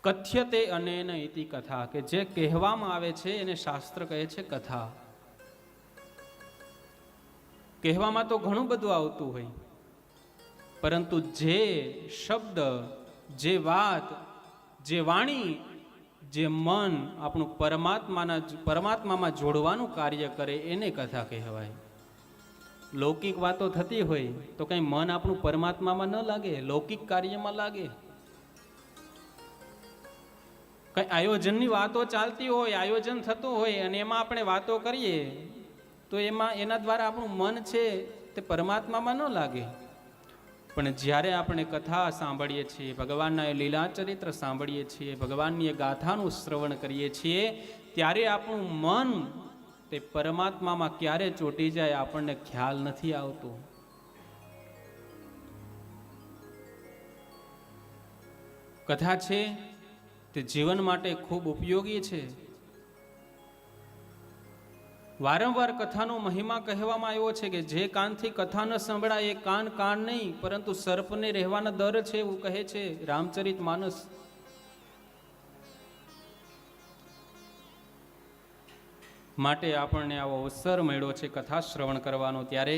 કથ્યતે અનેન ઇતિ કથા, કે જે કહેવામાં આવે છે એને શાસ્ત્ર કહે છે કથા. કહેવામાં તો ઘણું બધું આવતું હોય, પરંતુ જે શબ્દ, જે વાત, જે વાણી, જે મન આપણું પરમાત્મામાં જોડવાનું કાર્ય કરે એને કથા કહેવાય. લૌકિક વાતો થતી હોય તો કંઈ મન આપણું પરમાત્મામાં ન લાગે, લૌકિક કાર્યમાં લાગે. કંઈ આયોજનની વાતો ચાલતી હોય, આયોજન થતું હોય અને એમાં આપણે વાતો કરીએ તો એના દ્વારા આપણું મન છે તે પરમાત્મામાં ન લાગે. પણ જ્યારે આપણે કથા સાંભળીએ છીએ, ભગવાનના એ લીલા ચરિત્ર સાંભળીએ છીએ, ભગવાનની એ ગાથાનું શ્રવણ કરીએ છીએ, ત્યારે આપણું મન તે પરમાત્મામાં ક્યારે ચોંટી જાય આપણને ખ્યાલ નથી આવતો. કથા છે તે જીવન માટે ખૂબ ઉપયોગી છે. વારંવાર કથાનો મહિમા કહેવામાં આવ્યો છે કે જે કાનથી કથા ન સંભળાય એ કાન નહીં, પરંતુ સર્પને રહેવાના દર છે, એવું કહે છે રામચરિત માનસ. માટે આપણને આવો અવસર મળ્યો છે કથા શ્રવણ કરવાનો, ત્યારે